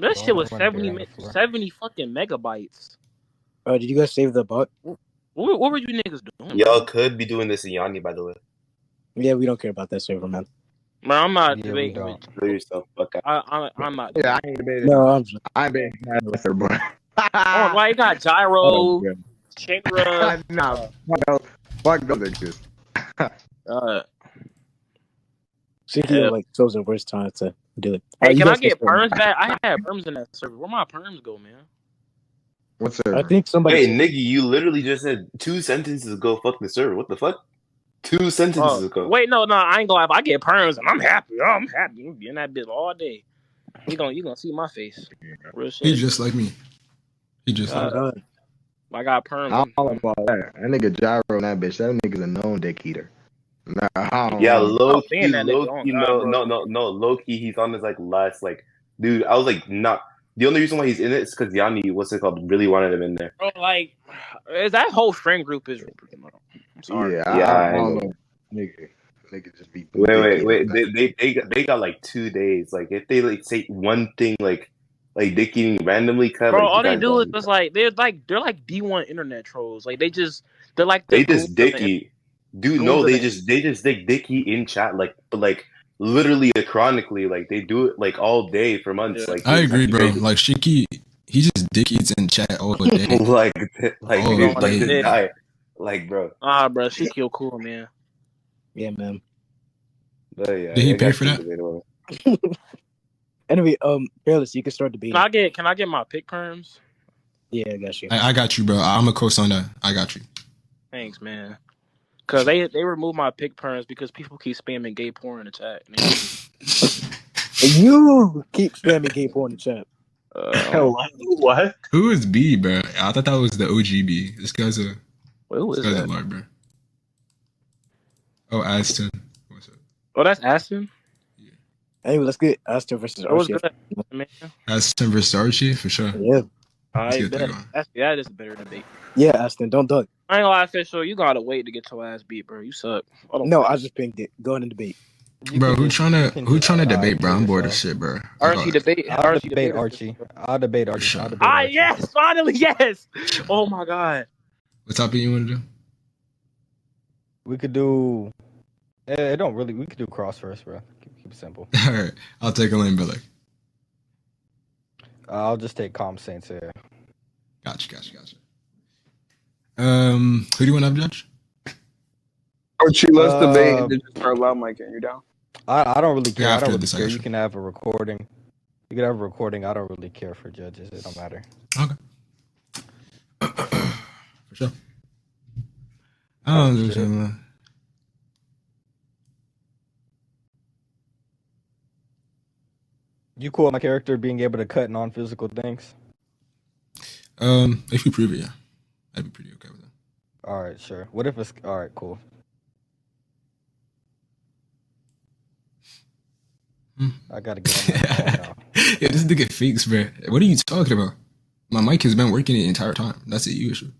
That shit was Don't 70 run there. 70 fucking megabytes. Did you guys save the bot? What were you niggas doing? Y'all man? could be doing this in Yanni, by the way. Yeah, we don't care about that server, man. Man, I'm not Yeah, we debating with don't. Blow yourself fuck out. I'm not. Yeah, I ain't debating. No, I'm just. I ain't debating that sir, bro. Oh, why you got Gyro, Oh, yeah. Shinra? Nah, fuck those niggas. CTO like chose the worst time to do it. Hey, You can I guys get still- perms back? I had perms in that server. Where my perms go, man? What's I up? think somebody. Hey, nigga, you literally just said 2 sentences ago, fuck the server. What the fuck? 2 sentences ago. Wait, no, I ain't gonna lie. If I get perms, and I'm happy. I'm happy. I'm be in that bitch all day. You gonna see my face. Real shit. He's just like me. He just Oh, like God. I got perms. I don't know about that. That nigga Gyro and that bitch. That nigga's a known dick eater. Nah, I don't Yeah, know. low saying key, that low nigga, key, oh God, no, low key. He's on his like last like, dude. I was like, not the only reason why he's in it is because Yanni, what's it called, really wanted him in there. Bro, like, that whole friend group is. I'm sorry. Yeah, I I don't know. know. Nigga just be. Wait. They got like 2 days. Like if they like say one thing like dick eating randomly cut. Bro, like, all you they guys do is don't- just like they're like D1 internet trolls. Like they're like they the just goons of dick the- eat. Dude, goons no, of they the- just dick eat in chat like literally chronically, like they do it like all day for months. Yeah. Like I dude, agree, that's bro. crazy. Like Shiki, he just dick eats in chat all day. like Oh, dude, like yeah. this guy, like bro. Bro, she kill cool, man. Yeah, man. But, yeah, Did he I pay got for you that? debatable. Anyway, Fearless, you can start debating. Can I get my pick perms? Yeah, I got you. I got you, bro. I'm a co-sign that. I got you. Thanks, man. Cause they removed my pick perms because people keep spamming gay porn in the chat. You keep spamming gay porn in the chat. What? Who is B, bro? I thought that was the OGB. This guy's a Who is that? Lord, bro. Oh, Aston. What's up? Oh, that's Aston. Anyway, let's get Aston versus That was Archie. good, man. Aston versus Archie for sure. Yeah. Let's I get that bet. going. That is a better debate. Yeah, Aston, don't duck. I ain't gonna lie, official. You gotta wait to get your ass beat, bro. You suck. No, I just pinged it. Go ahead and debate. Bro, who trying to debate, bro? I'm bored of shit, bro. Archie debate. I'll debate Archie. I'll debate Archie. Sure. I'll debate Archie. Yes, finally, yes. Oh my god. What topic you want to do? We could do. It don't really. We could do CROSSVERSE, bro. Keep it simple. All right, I'll take ELLAIN, BELLOC. I'll just take Calm Saints here. Gotcha. Who do you want to have, Judge? Archie, let's debate and then just start loud mic and you down. I don't really care. Yeah, I after don't really this, care. You actually. can have a recording. You can have a recording. I don't really care for judges. It don't matter. Okay. For sure. I don't know. You cool with my character being able to cut non-physical things? If you prove it, yeah. I'd be pretty okay with that. All right, sure. What if it's all right? Cool. I gotta get on my phone now. Yeah, this nigga fakes, bro. What are you talking about? My mic has been working the entire time. That's the issue.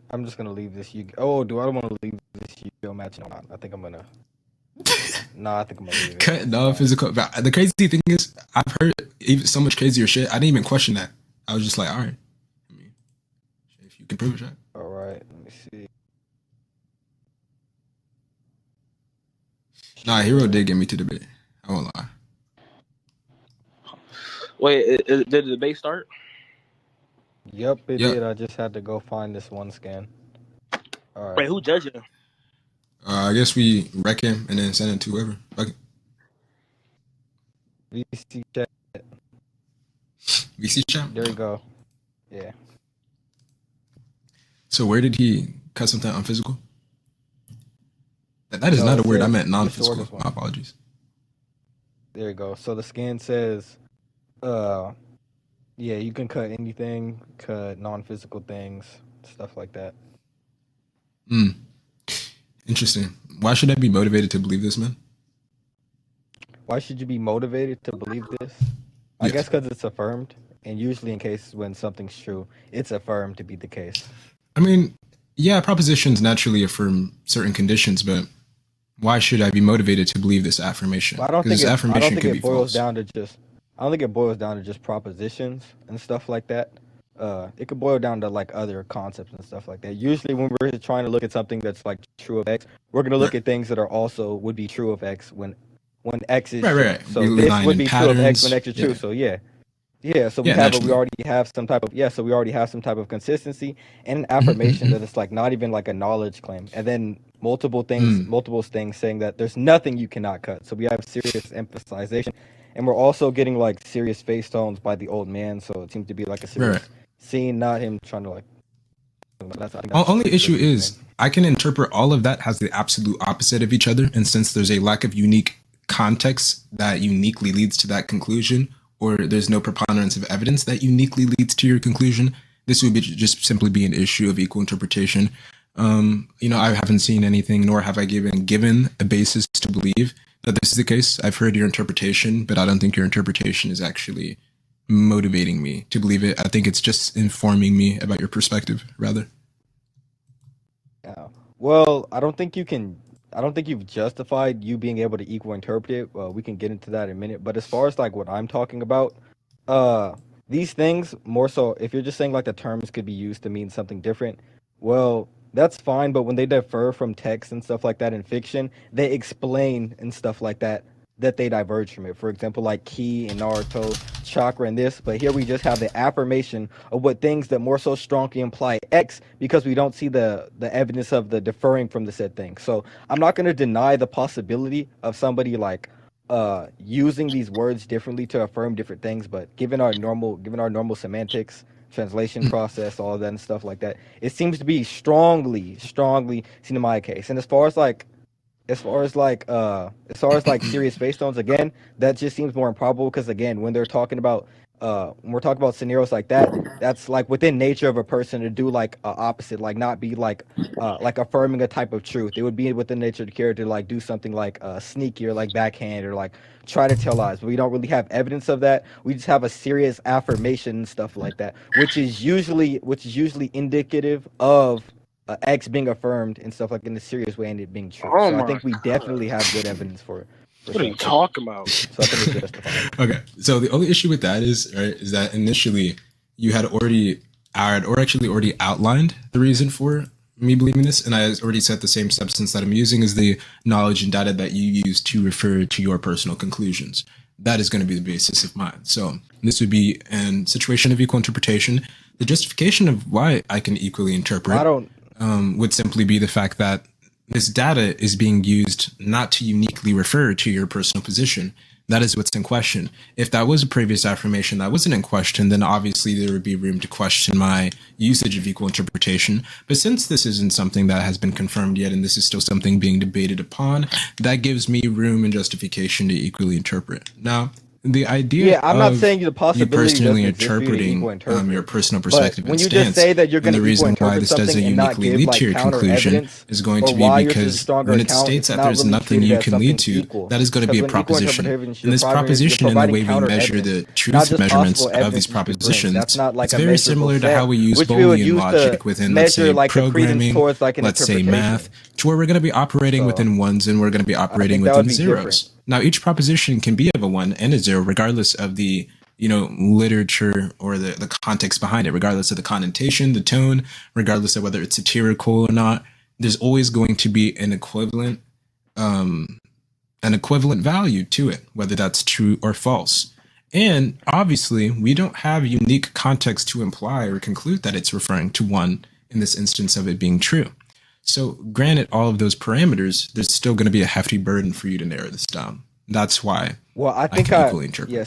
I'm just gonna leave this. Oh, do I want to leave this Yu-Gi-Oh match? No, I think I'm gonna. No, I think I'm gonna leave it. Cut non-physical. But the crazy thing is, I've heard even so much crazier shit. I didn't even question that. I was just like, all right. I mean, if you can prove it, right? All right, let me see. Nah, Hero did get me to debate. I won't lie. Wait, did the debate start? Yep, it Yep. did. I just had to go find this one scan. All right. Wait, who judging him? I guess we wreck him and then send him to whoever. Fuck it. VC chat. VC chat? There you go. Yeah. So where did he cut something on physical? That is No, not a it word. I says meant the non-physical. shortest one. My apologies. There you go. So the scan says, yeah, you can cut anything, cut non-physical things, stuff like that. Interesting. Why should I be motivated to believe this, man? Why should you be motivated to believe this? I Yes. guess because it's affirmed, and usually in cases when something's true, it's affirmed to be the case. I mean, yeah, propositions naturally affirm certain conditions, but Why should I be motivated to believe this affirmation? But I don't Because think this it. I affirmation don't think could be it boils false. down to just. I don't think it boils down to just propositions and stuff like that. It could boil down to like other concepts and stuff like that. Usually, when we're trying to look at something that's like true of X, we're gonna look Right. at things that are also would be true of X when X is Right, true. right. So We this rely would in be true of X when patterns. X is true. Yeah. So yeah. So we Yeah, have naturally. So we already have some type of consistency and an affirmation that it's like not even like a knowledge claim, and then multiple things saying that there's nothing you cannot cut. So we have serious emphasization, and we're also getting like serious face tones by the old man. So it seems to be like a Right, serious right. scene, not him trying to like. I think Only pretty issue good is reasoning. I can interpret all of that as the absolute opposite of each other, and since there's a lack of unique context that uniquely leads to that conclusion, or there's no preponderance of evidence that uniquely leads to your conclusion, this would be just simply be an issue of equal interpretation. I haven't seen anything, nor have I given a basis to believe that this is the case. I've heard your interpretation, but I don't think your interpretation is actually motivating me to believe it. I think it's just informing me about your perspective, rather. Yeah. Well, I don't think you can. I don't think you've justified you being able to equal interpret it. Well, we can get into that in a minute. But as far as like what I'm talking about, uh, these things more so. If you're just saying like the terms could be used to mean something different, well, that's fine. But when they differ from text and stuff like that in fiction, they explain and stuff like that they diverge from it. For example, like Ki and Naruto, chakra and this. But here we just have the affirmation of what things that more so strongly imply X because we don't see the evidence of the deferring from the said thing. So I'm not going to deny the possibility of somebody like using these words differently to affirm different things, but given our normal semantics, translation process, all of that and stuff like that, it seems to be strongly seen in my case. And as far as like serious face tones, again, that just seems more improbable because again, when we're talking about scenarios like that, that's like within nature of a person to do like opposite, like not be like affirming a type of truth. It would be within nature of the character to like do something like sneaky or like backhand or like try to tell lies. But we don't really have evidence of that. We just have a serious affirmation and stuff like that, which is usually indicative of X being affirmed and stuff like in a serious way and it being true. Oh So I my think we definitely have good evidence for What are you such. talking about? So I think it's justified. Okay, so the only issue with that is that initially you had already outlined the reason for me believing this, and I already said the same substance that I'm using is the knowledge and data that you use to refer to your personal conclusions. That is going to be the basis of mine. So this would be a situation of equal interpretation. The justification of why I can equally interpret I don't. would simply be the fact that this data is being used not to uniquely refer to your personal position. That is what's in question. If that was a previous affirmation that wasn't in question, then obviously there would be room to question my usage of equal interpretation. But since this isn't something that has been confirmed yet, and this is still something being debated upon, that gives me room and justification to equally interpret. Now, the idea Yeah, I'm not of saying the you possibility personally doesn't exist for you to equal interpreting interpret. your personal But perspective when and you just stance, say that you're and going the to equal reason why interpret this something doesn't and not uniquely give lead like to your counter conclusion evidence is going or to be why yours is a because stronger when it account, states it's that not there's really nothing treated you as can something lead to, equal. that is going to Because be a when equal proposition. interpretation, And this you're proposition and the providing way we counter measure evidence, the not truth just measurements possible of these evidence you could bring. That's propositions, not like it's a very measurable similar to how set, we use which we would Boolean use to logic within, let's measure say, like the credence programming, towards like an let's say math, interpretation. to where we're going to be operating So within ones and we're going to be I operating think that would within be different. zeros. Now, each proposition can be of a one and a zero, regardless of the literature or the context behind it, regardless of the connotation, the tone, regardless of whether it's satirical or not. There's always going to be an equivalent value to it, whether that's true or false. And obviously, we don't have unique context to imply or conclude that it's referring to one in this instance of it being true. So, granted all of those parameters, there's still going to be a hefty burden for you to narrow this down. That's why Well, I I think can equally interpret. yeah,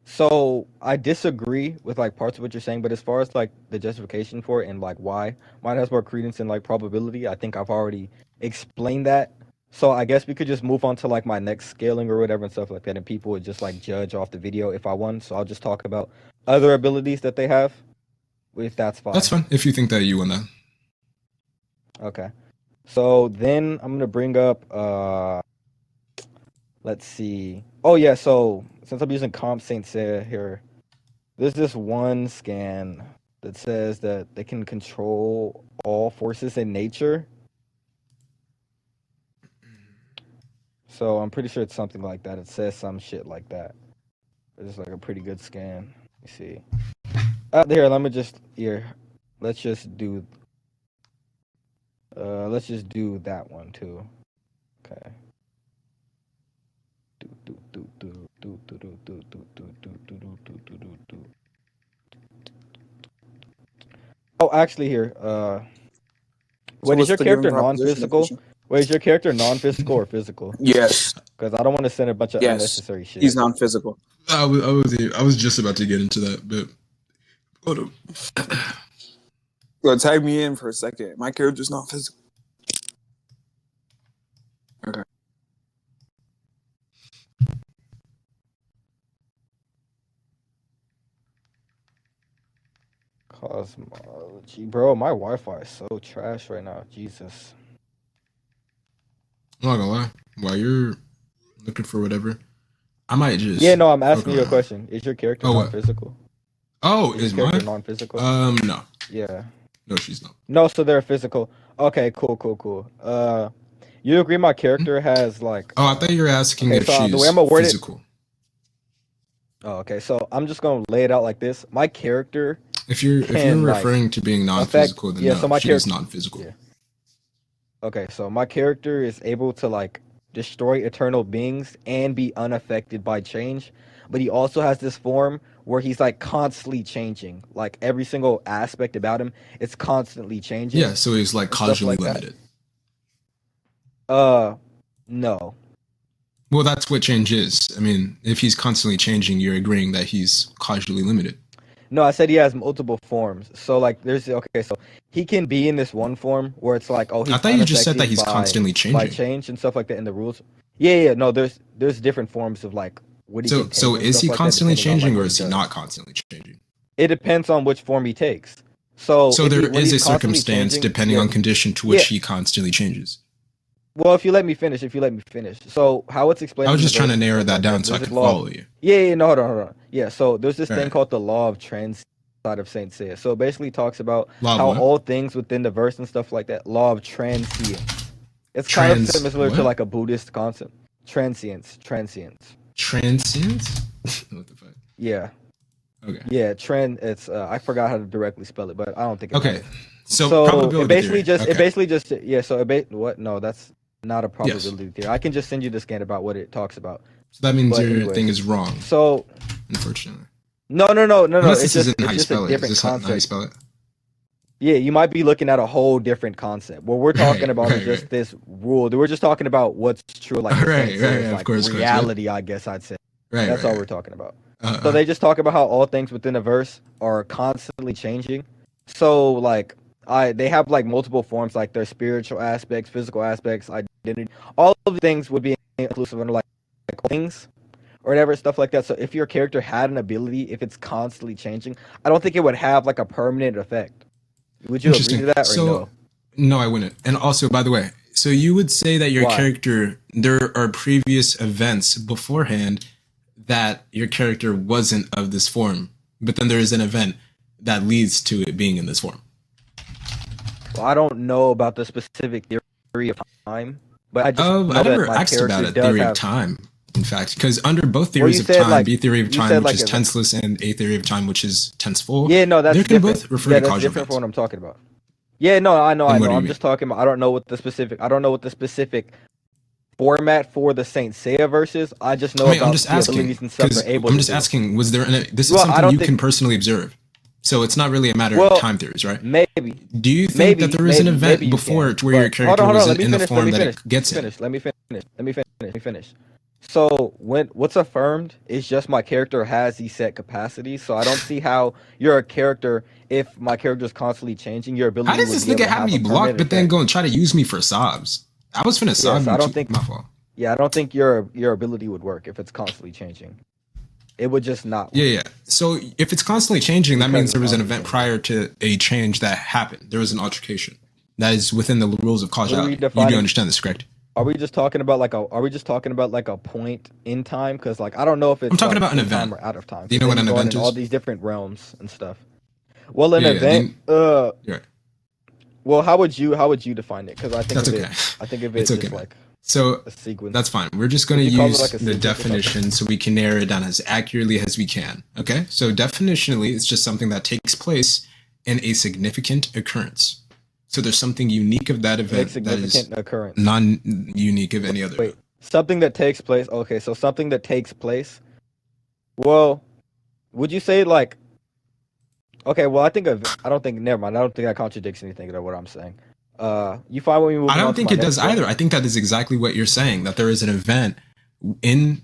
so I disagree with like parts of what you're saying, but as far as like the justification for it and like why mine has more credence and like probability, I think I've already explained that. So I guess we could just move on to like my next scaling or whatever and stuff like that, and people would just like judge off the video if I won. So I'll just talk about other abilities that they have, if that's That's fine. fine if you think that you won that. Okay. So then I'm gonna bring up let's see. Oh yeah, so since I'm using Comp Saint Seiya here, there's this one scan that says that they can control all forces in nature. So I'm pretty sure it's something like that. It says some shit like that. It's like a pretty good scan. You see. Here, let me just Let's just do that one too. Okay. Oh, actually here. Wait, is your character non-physical? Wait, is your character non-physical or physical? Yes. Because I don't want to send a bunch of unnecessary shit. He's non-physical. I was just about to get into that, but hold up. Yo, tag me in for a second. My character's not physical. Okay. Cosmology, bro. My Wi-Fi is so trash right now. Jesus. I'm not gonna lie. While you're looking for whatever, I might just. Yeah, no, I'm asking you a question. Is your character non-physical? Oh, is your character mine non-physical? No. Yeah. No, she's not. No, so they're physical. Okay, cool. You agree my character has like? Oh, I thought you were asking if she's the way I'm gonna word physical. Oh, okay. So I'm just gonna lay it out like this. My character. If you're referring to being non-physical, then no, so my she is non-physical. Yeah. Okay, so my character is able to like destroy eternal beings and be unaffected by change, but he also has this form where he's like constantly changing. Like every single aspect about him, it's constantly changing. Yeah, so he's like causally limited. No. Well, that's what change is. I mean, if he's constantly changing, you're agreeing that he's causally limited. No, I said he has multiple forms. So like so he can be in this one form where it's like, he's I thought you just said that he's constantly changing. By change and stuff like that in the rules. Yeah, no, there's different forms of like what he can take. So is he constantly changing or is he not constantly changing? It depends on which form he takes. So there is a circumstance depending on condition to which he constantly changes. Well, if you let me finish. So how it's explained. I was just trying to narrow that down so I could follow you. Yeah, no, hold on. Yeah, so there's this thing called the law of trends side of Saint Seiya. So it basically talks about how all things within the verse and stuff like that, law of transience. It's kind of similar to like a Buddhist concept. Transience. Transience? What the fuck? Yeah. Okay. Yeah, it's I forgot how to directly spell it, but I don't think it's okay. So it basically what? No, that's not a probability theory. I can just send you the scan about what it talks about. So that means your thing is wrong. So unfortunately. No. It's just a different concept. How you spell it? Yeah, you might be looking at a whole different concept. What we're talking about is just this rule. We're just talking about what's true, like of course, reality. I guess I'd say. That's all we're talking about. So they just talk about how all things within a verse are constantly changing. So like they have like multiple forms, like their spiritual aspects, physical aspects, identity. All of the things would be inclusive under like things or whatever, stuff like that. So if your character had an ability, if it's constantly changing, I don't think it would have like a permanent effect. Would you agree to that or no? No, I wouldn't. And also, by the way, so you would say that your character, there are previous events beforehand that your character wasn't of this form, but then there is an event that leads to it being in this form. Well, I don't know about the specific theory of time, but I just I never asked about a theory of time. In fact, because under both theories of time, B theory of time, which is tenseless, and A theory of time, which is tenseful. Yeah, no, that's different. They can both refer to causal different from what I'm talking about. Yeah, no, I know. I'm just talking about. I don't know what the specific format for the Saint Seiya verses. I just know about the abilities and stuff they're able to do. I'm just asking, was there this is something you can personally observe? So it's not really a matter of time theories, right? Maybe. Do you think that there is an event before to where your character was in the form that it gets in? Let me finish. So what's affirmed is just my character has these set capacities. So I don't see how you're a character if my character is constantly changing. Your ability. How does this nigga have me blocked, but then go and try to use me for sobs? I was finna sob. I don't think my fault. Yeah, I don't think your ability would work if it's constantly changing. It would just not work. Yeah. So if it's constantly changing, that means there was an event prior to a change that happened. There was an altercation. That is within the rules of causality. You do understand this, correct? Are we just talking about like a point in time? Because like I don't know if it's. I'm talking about an event or out of time. Do you know what an event is? All these different realms and stuff. Well, an event. Well, how would you define it? Because I think I think of it just like. So a sequence. that's fine. We're just going to Would you call it use like a the sequence or definition so we can narrow it down as accurately as we can. Okay? So definitionally, it's just something that takes place in a significant occurrence. So there's something unique of that event that is Significant occurrence. non-unique of any other. Wait, something that takes place. Okay, so something that takes place. Well, would you say like? Okay, well, I don't think. Never mind. I don't think that contradicts anything of what I'm saying. You find when we move. I don't think it does either. I think that is exactly what you're saying. That there is an event in,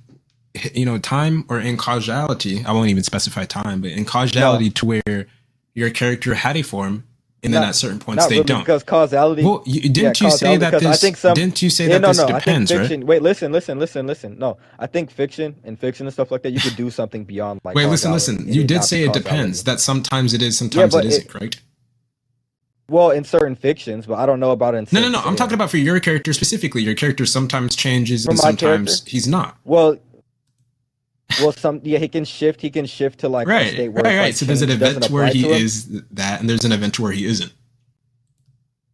time or in causality. I won't even specify time, but in causality to where your character had a form, and then at certain points they really, don't. Because causality. Well, didn't you say that this? Didn't you say that this depends, I think fiction, right? Wait, listen. No, I think fiction and stuff like that. You could do something beyond like. Wait, listen. You did say it depends. That sometimes it is, sometimes it isn't, correct? Well, in certain fictions, but I don't know about in. No. I'm talking about for your character specifically. Your character sometimes changes and sometimes he's not. Well, he can shift to like a state where right. Like so there's an event where he is that, and there's an event where he isn't.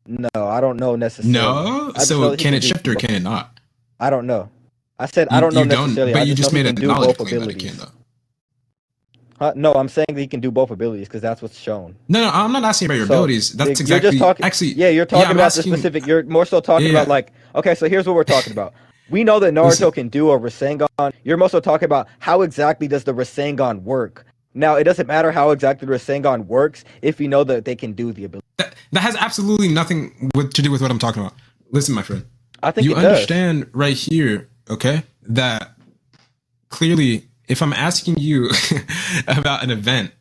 No, I don't know necessarily. No, so can it shift or can it not? I don't know. I said I don't know necessarily. But you just made a knowledge claim that it can, though. No, I'm saying that he can do both abilities because that's what's shown. No, I'm not asking about your abilities. That's exactly. You're just talking, you're talking about the specific. You're more so talking about like. Okay, so here's what we're talking about. We know that Naruto can do a Rasengan. You're also talking about how exactly does the Rasengan work. Now, it doesn't matter how exactly the Rasengan works if you know that they can do the ability. That has absolutely nothing to do with what I'm talking about. Listen, my friend. I think you understand right here, okay, that clearly if I'm asking you about an event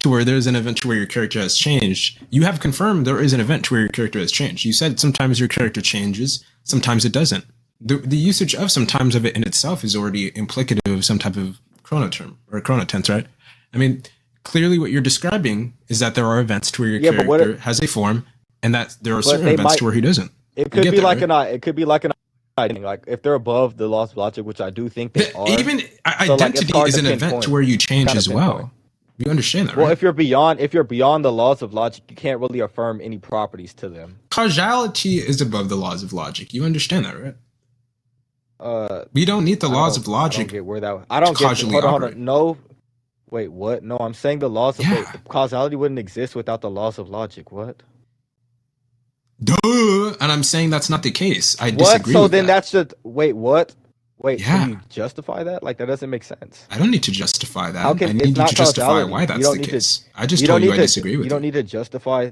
to where there's an event to where your character has changed, you have confirmed there is an event to where your character has changed. You said sometimes your character changes, sometimes it doesn't. The usage of sometimes of it in itself is already implicative of some type of chronoterm or chronotense, right? I mean, clearly what you're describing is that there are events to where your character has a form and that there are certain events to where he doesn't. It could be like it could be like an like if they're above the laws of logic, which I do think they are. Even identity is an event to where you change as well. You understand that, right? Well, if you're beyond the laws of logic, you can't really affirm any properties to them. Causality is above the laws of logic. You understand that, right? We don't need the laws of logic. I don't get where that. I don't get. Hold on. No. Wait, what? No, I'm saying the laws of causality wouldn't exist without the laws of logic. What? Duh. And I'm saying that's not the case. I disagree. So then that's just what? Wait, can you justify that? Like that doesn't make sense. I don't need to justify that. How can I need you to justify why that's the case. I just told you I disagree with you. You don't need to justify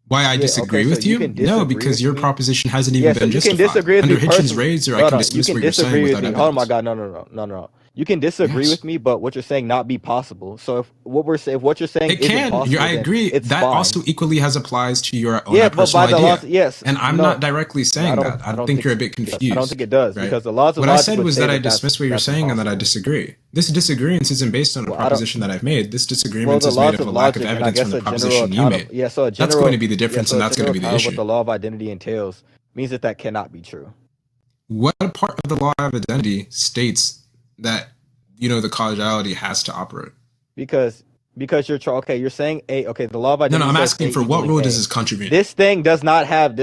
why I disagree with you? No, because your proposition hasn't even been justified. You can disagree with under me Hitchens' raids, or I can dismiss what you're saying without evidence. Oh my God, no. You can disagree with me, but what you're saying not be possible. So if what you're saying isn't possible, I agree. That fine. Also equally has applies to your own personal idea. And I'm not directly saying that. I think you're a bit confused. I don't think it does because the laws of what logic I said was that I dismiss what you're saying and that I disagree. This disagreement isn't based on a proposition that I've made. This disagreement is made of a lack of evidence from the proposition you made. That's going to be the difference, and that's going to be the issue. What the law of identity entails means that cannot be true. What part of the law of identity states that the causality has to operate? Because you're saying the law of identity. No, I'm asking for what rule does this contravene? This thing does not have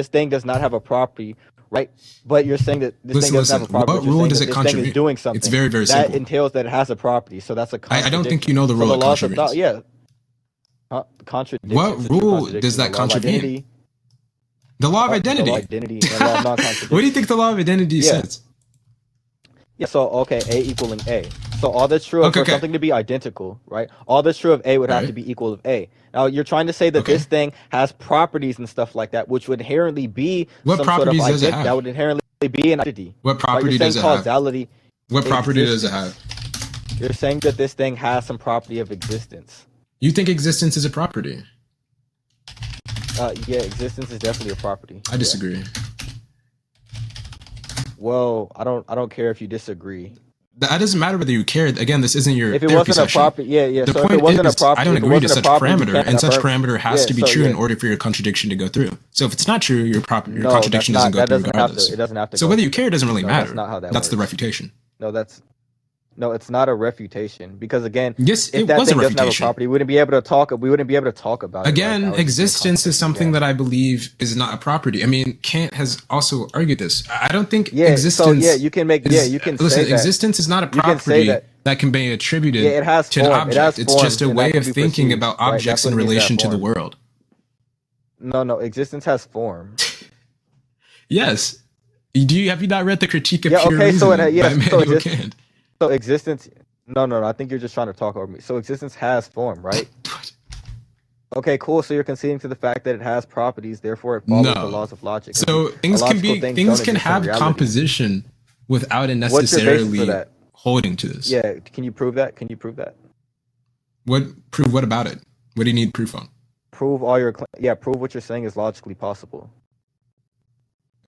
a property, right? But you're saying that this thing doesn't have a property. What rule does it contravene? This thing is doing something. It's very, very simple. That entails that it has a property, so that's a contradiction. I don't think you know the rule that contravenes. Contradiction. What rule does that contravene? The law of identity. What do you think the law of identity says? Yeah, so A equaling A. So all that's true for something to be identical, right? All that's true of A would have to be equal to A. Now you're trying to say that this thing has properties and stuff like that, which would inherently be what properties does it have? That would inherently be an identity. What property does it have? What property does it have? You're saying that this thing has some property of existence. You think existence is a property? Yeah, existence is definitely a property. I disagree. Well, I don't care if you disagree. That doesn't matter whether you care. Again, this isn't your if it wasn't a property. The point is, I don't agree to such parameter, and such parameter has to be true in order for your contradiction to go through. So if it's not true, your contradiction doesn't go through regardless. It doesn't have to. So whether you care doesn't really matter. That's not how that works. The refutation. No, that's No, it's not a refutation because again, Yes, if it that was a thing doesn't have a refutation. property, we wouldn't be able to talk. We wouldn't be able to talk about it. Again, Like, existence is something that I believe is not a property. I mean, Kant has also argued this. I don't think existence. So yeah, you can make. Is, you can listen. say that. Existence is not a You can say property that can be attributed it has to an form. object. It's just a and way that of can be thinking perceived, about right? objects That's in what it means, relation that to the form. world. No, existence has form. Yes. Have you not read the Critique of Yeah. Pure Okay. So Reasoning by Immanuel so Kant? So existence. No. I think you're just trying to talk over me. So existence has form, right? Okay, cool. So you're conceding to the fact that it has properties, therefore it follows the laws of logic. So things can have composition without it necessarily holding to this. Yeah. Can you prove that? Prove what about it? What do you need proof on? Prove prove what you're saying is logically possible.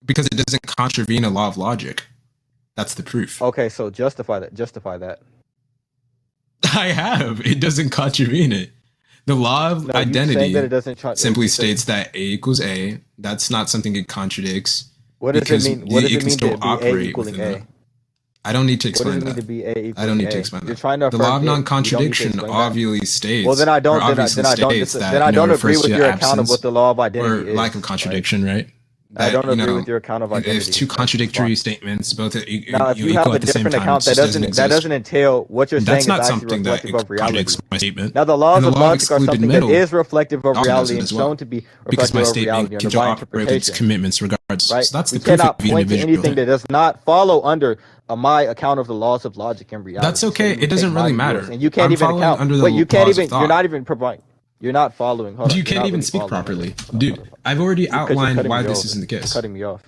Because it doesn't contravene a law of logic. That's the proof. Okay, so justify that. I have. It doesn't contravene it. The law of identity simply states that A equals A. That's not something it contradicts. What does it mean? What does it mean to be A equaling A? I don't need to explain that. What does it mean to be A equaling A? I don't need to explain You're trying to the law of non-contradiction obviously states. Well, then I don't agree with your account of what the law of identity is. Or lack of contradiction, right? I don't agree with your account of identity. If two contradictory statements, both now, if you have a different account, that doesn't entail what you're saying is actually reflective of reality. My statement. Now, the laws of logic are something that is reflective of reality and shown to be reflective of reality under my interpretation. Commitments regardless. Right? So that's the you proof cannot of point to anything that does not follow under my account of the laws of logic and reality. That's okay. It doesn't really matter. And you can't even account. You can't even. You're not even providing. You're not following. You can't even speak properly, dude. I've already outlined why this isn't the case. Cutting me off.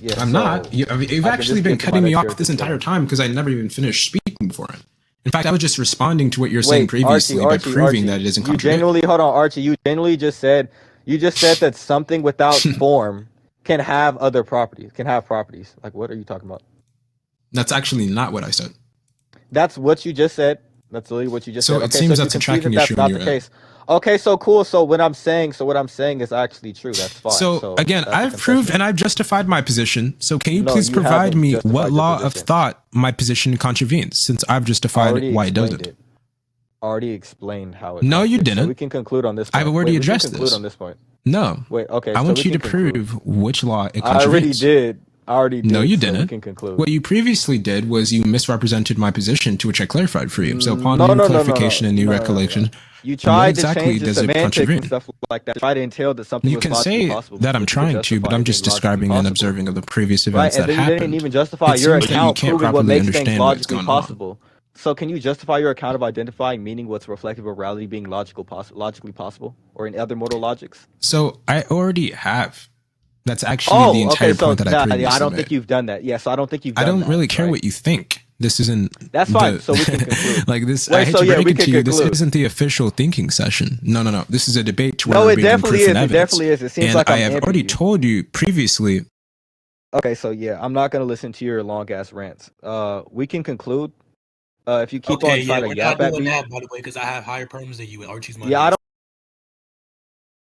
Yeah, I'm not. You've actually been cutting me off this entire time because I never even finished speaking beforehand. In fact, I was just responding to what you're saying previously by proving that it isn't contradictory. Hold on, Archie. You genuinely just said that something without form can have other properties. Can have properties. Like, what are you talking about? That's actually not what I said. That's what you just said. That's literally what you just said. So it seems that's a tracking issue in your end. Okay, so cool. So what I'm saying is actually true. That's fine. So again, I've proved and I've justified my position. So can you please provide me what law of thought my position contravenes, since I've justified why it doesn't? Already explained how it. No, you didn't. So we can conclude on this point. I've already addressed this. On this point. No. Wait. Okay. I want you to prove which law it contravenes. I already did. No, you so didn't. We can conclude. What you previously did was you misrepresented my position, to which I clarified for you. So upon new clarification and new recollection, you tried to change the semantics and stuff like that. Try to entail that something you was can say possible, that I'm trying to, but I'm just describing and observing of the previous events that happened. You didn't even justify your account proving what makes things logically possible. So can you justify your account of identifying meaning what's reflective of reality being logically possible, or in other modal logics? So I already have. That's actually the entire point that I previously made. I don't think you've done that. Yeah, so I don't think you've done that. I don't really care what you think. This isn't. That's fine. So we can conclude. Like this, I hate to break it to you. This isn't the official thinking session. No. This is a debate where we're bringing proof and evidence. It definitely is. It seems like I have already told you previously. Okay, so yeah, I'm not gonna listen to your long ass rants. We can conclude. If you keep on trying to yap at me. That, by the way, because I have higher perms than you, and Archie's my. Yeah, I don't.